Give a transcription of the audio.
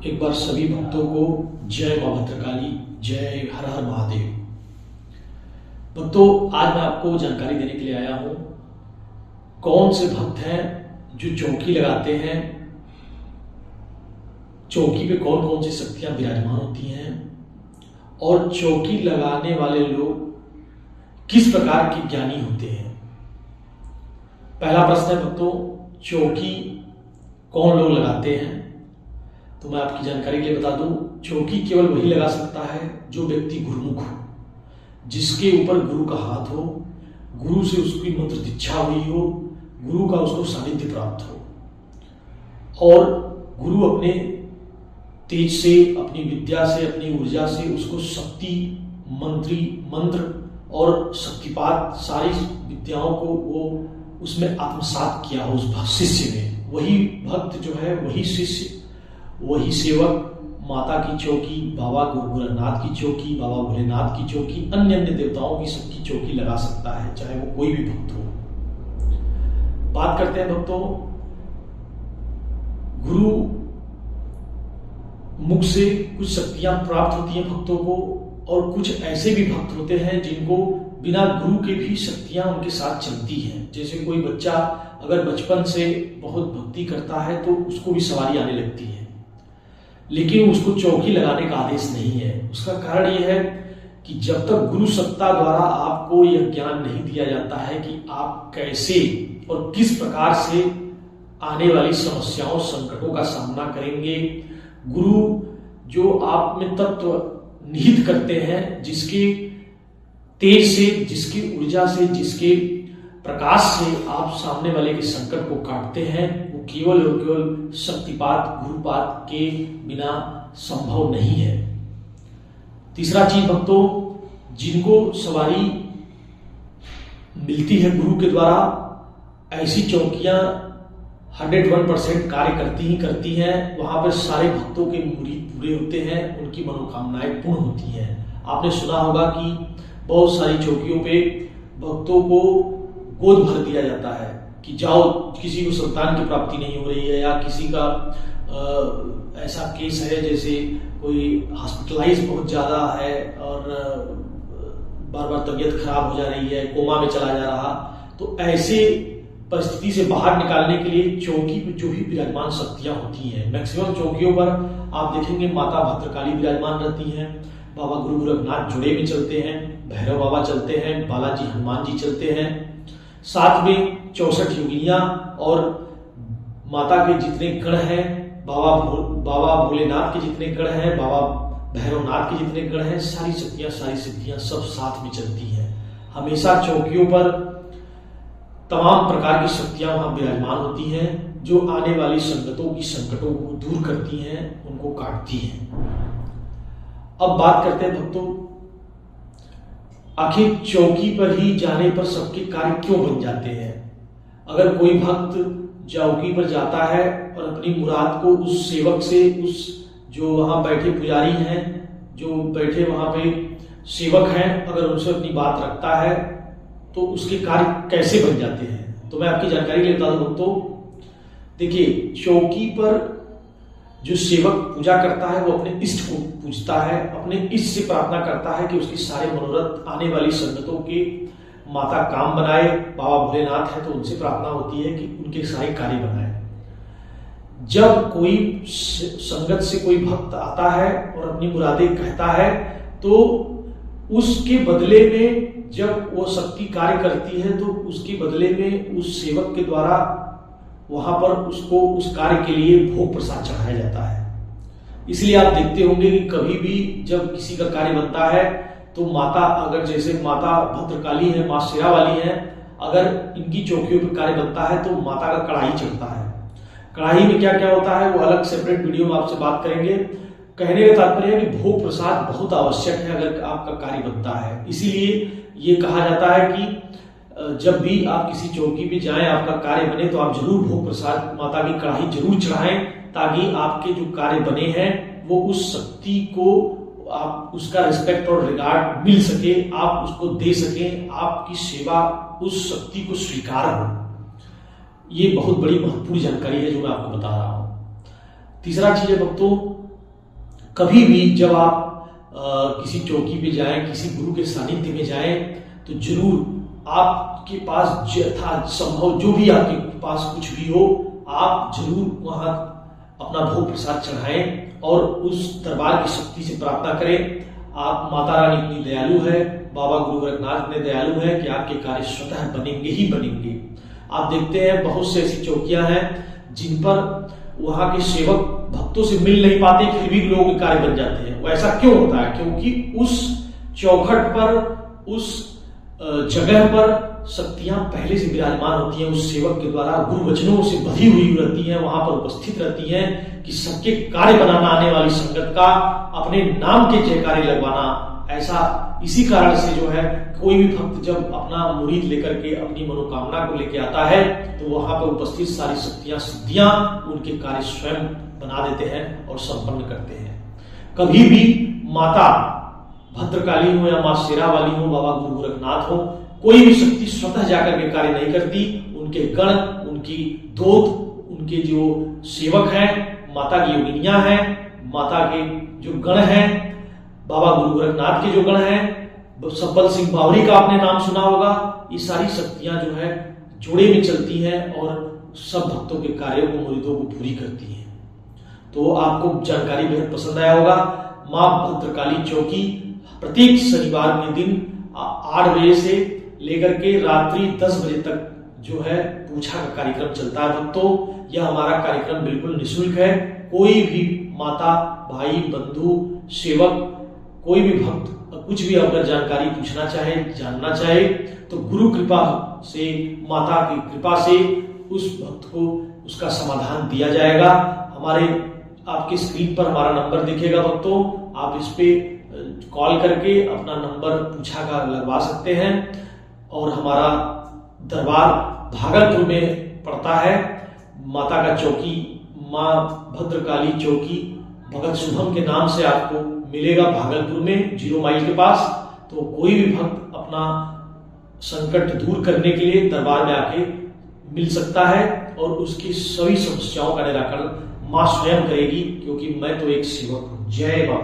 एक बार सभी भक्तों को जय मां भद्रकाली, जय हर हर महादेव। भक्तों, आज मैं आपको जानकारी देने के लिए आया हूं कौन से भक्त हैं जो चौकी लगाते हैं, चौकी पे कौन कौन सी शक्तियां विराजमान होती हैं और चौकी लगाने वाले लोग किस प्रकार के ज्ञानी होते हैं। पहला प्रश्न है भक्तों, चौकी कौन लोग लगाते हैं? तो मैं आपकी जानकारी के लिए बता दूं, चौकी केवल वही लगा सकता है जो व्यक्ति गुरुमुख हो, जिसके ऊपर गुरु का हाथ हो, गुरु से उसकी मंत्र दीक्षा हुई हो, गुरु का उसको सानिध्य प्राप्त हो और गुरु अपने तेज से, अपनी विद्या से, अपनी ऊर्जा से उसको शक्ति, मंत्र और शक्तिपात सारी विद्याओं को वो उसमें आत्मसात किया हो उस शिष्य ने। वही भक्त जो है, वही शिष्य, वही सेवक माता की चौकी, बाबा गुरुनाथ की चौकी, बाबा भोलेनाथ की चौकी, अन्य देवताओं की सबकी चौकी लगा सकता है, चाहे वो कोई भी भक्त हो। बात करते हैं भक्तों, गुरु मुख से कुछ शक्तियां प्राप्त होती हैं भक्तों को, और कुछ ऐसे भी भक्त होते हैं जिनको बिना गुरु के भी शक्तियां उनके साथ चलती हैं। जैसे कोई बच्चा अगर बचपन से बहुत भक्ति करता है तो उसको भी सवारी आने लगती है, लेकिन उसको चौकी लगाने का आदेश नहीं है। उसका कारण यह है कि जब तक गुरु सत्ता द्वारा आपको यह ज्ञान नहीं दिया जाता है कि आप कैसे और किस प्रकार से आने वाली समस्याओं, संकटों का सामना करेंगे। गुरु जो आप में तत्व निहित करते हैं, जिसके तेज से, जिसकी ऊर्जा से, जिसके प्रकाश से आप सामने वाले के संकट को काटते हैं, वो केवल और केवल शक्तिपात, गुरुपात के बिना संभव नहीं है। तीसरा चीज भक्तों, जिनको सवारी मिलती है गुरु के द्वारा, ऐसी चौकियां 101% कार्य करती हैं। वहां पर सारे भक्तों के मुरीद पूरे होते हैं, उनकी मनोकामनाएं पूर्ण होती हैं। आपने सुना होगा कि बहुत सारी चौकियों पे भक्तों को गोद भर दिया जाता है कि जाओ, किसी को संतान की प्राप्ति नहीं हो रही है, या किसी का ऐसा केस है जैसे कोई हॉस्पिटलाइज बहुत ज्यादा है और बार बार तबीयत खराब हो जा रही है, कोमा में चला जा रहा, तो ऐसे परिस्थिति से बाहर निकालने के लिए चौकी पर जो भी विराजमान शक्तियां होती हैं, मैक्सिमम चौकियों पर आप देखेंगे माता भद्रकाली विराजमान रहती हैं, बाबा गुरु गोरखनाथ जुड़े में चलते हैं, भैरव बाबा चलते हैं, बालाजी हनुमान जी चलते हैं, साथ में 64 योगिनियां और माता के जितने गण हैं, बाबा भोलेनाथ के जितने गण हैं, बाबा भैरवनाथ के जितने गण हैं, सारी शक्तियां, सारी सिद्धियां सब साथ में चलती हैं। हमेशा चौकियों पर तमाम प्रकार की शक्तियां वहां विराजमान होती हैं, जो आने वाली संकटों को दूर करती हैं, उनको काटती हैं। अब बात करते हैं भक्तों, आखिर चौकी पर ही जाने पर सबके कार्य क्यों बन जाते हैं? अगर कोई भक्त चौकी पर जाता है और अपनी मुराद को उस सेवक से, उस जो वहां बैठे पुजारी हैं, जो बैठे वहां पे सेवक हैं, अगर उनसे अपनी बात रखता है तो उसके कार्य कैसे बन जाते हैं? तो मैं आपकी जानकारी के लिए बता दूं भक्तों, देखिए, चौकी पर जो सेवक पूजा करता है वो अपने इष्ट को पूजता है, अपने इष्ट से प्रार्थना करता है कि उसकी सारे मनोरथ, आने वाली संगतों के माता काम बनाए। बाबा भोलेनाथ है तो उनसे प्रार्थना होती है कि उनके सारे कार्य बनाए। जब कोई संगत से कोई भक्त आता है और अपनी मुरादें कहता है, तो उसके बदले में जब वो शक्ति कार्य करती है तो उसके बदले में उस सेवक के द्वारा वहां पर उसको उस कार्य के लिए भोग प्रसाद चढ़ाया जाता है। इसलिए आप देखते होंगे कि कभी भी जब किसी का कार्य बनता है तो माता, अगर जैसे माता भद्रकाली है, मां शेरा वाली है, अगर इनकी चौकियों पर कार्य बनता है तो माता का कढ़ाई चढ़ता है। कढ़ाई में क्या क्या होता है वो अलग सेपरेट वीडियो में आपसे बात करेंगे। कहने का तात्पर्य है कि भोग प्रसाद बहुत आवश्यक है अगर आपका कार्य बनता है। इसीलिए ये कहा जाता है कि जब भी आप किसी चौकी पे जाएं, आपका कार्य बने, तो आप जरूर भोग प्रसाद माता की कढ़ाई जरूर चढ़ाएं, ताकि आपके जो कार्य बने हैं वो उस शक्ति को आप उसका रिस्पेक्ट और रिगार्ड मिल सके, आप उसको दे सकें, आपकी सेवा उस शक्ति को स्वीकार हो। ये बहुत बड़ी महत्वपूर्ण जानकारी है जो मैं आपको बता रहा हूं। तीसरा चीज है भक्तों, कभी भी जब आप किसी चौकी पे जाएं, किसी गुरु के सानिध्य में जाएं, तो जरूर आपके पास यथा संभव जो भी आपके पास कुछ भी हो, आप जरूर वहां अपना भोग प्रसाद चढ़ाएं और उस दरबार की शक्ति से प्रार्थना करें। आप माता रानी इतनी दयालु है, बाबा गुरु गोरखनाथ इतने दयालु है कि आपके कार्य स्वतः बनेंगे ही बनेंगे। आप देखते हैं बहुत से ऐसी चौकियां हैं जिन पर वहां के सेवक भक्तों से मिल नहीं पाते, फिर भी लोगों के कार्य बन जाते हैं। ऐसा क्यों होता है? क्योंकि उस चौखट पर, उस जगह पर शक्तियां पहले से विराजमान होती हैं, उस सेवक के द्वारा गुरु वचनों से बधी हुई रहती हैं, वहां पर उपस्थित रहती हैं कि सबके कार्य बनाना, आने वाली संगत का अपने नाम के जयकारे लगवाना। ऐसा इसी कारण से जो है कोई भी भक्त जब अपना मुरीद लेकर के अपनी मनोकामना को लेकर आता है, तो वहां पर उपस्थित सारी शक्तियां, सिद्धियां उनके कार्य स्वयं बना देते हैं और संपन्न करते हैं। कभी भी माता भद्रकाली हो या मां शेरा वाली हो, बाबा गुरु गोरखनाथ हो, कोई भी शक्ति स्वतः जाकर के कार्य नहीं करती। उनके गण, उनकी दूत, उनके जो सेवक हैं, माता की योगिनियां हैं, माता के जो गण हैं, बाबा गुरु गोरखनाथ के जो गण हैं, सब्बल सिंह बावरी का आपने नाम सुना होगा, ये सारी शक्तियां जो है जोड़े में चलती हैं और सब भक्तों के कार्यों को, मुरीदों को पूरी करती हैं। तो आपको जानकारी बेहद पसंद आया होगा। मां भद्रकाली चौकी प्रत्येक शनिवार के दिन 8 बजे से लेकर के रात्रि 10 बजे तक जो है पूछा का कार्यक्रम चलता है भक्तों। यह हमारा कार्यक्रम बिल्कुल निःशुल्क है। कोई भी माता, भाई, बंधु, सेवक, कोई भी भक्त कुछ भी अगर जानकारी पूछना चाहे, जानना चाहे, तो गुरु कृपा से, माता की कृपा से उस भक्त को उसका समाधान दिया जाएगा। हमारे आपके स्क्रीन पर हमारा नंबर दिखेगा भक्तों, आप इस पे कॉल करके अपना नंबर पूछा का लगवा सकते हैं। और हमारा दरबार भागलपुर में पड़ता है। माता का चौकी, मां भद्रकाली चौकी भगत शुभम के नाम से आपको मिलेगा भागलपुर में, 0 माइल के पास। तो कोई भी भक्त अपना संकट दूर करने के लिए दरबार में आके मिल सकता है और उसकी सभी समस्याओं का निराकरण मां स्वयं करेगी, क्योंकि मैं तो एक सेवक हूं। जय बाबा।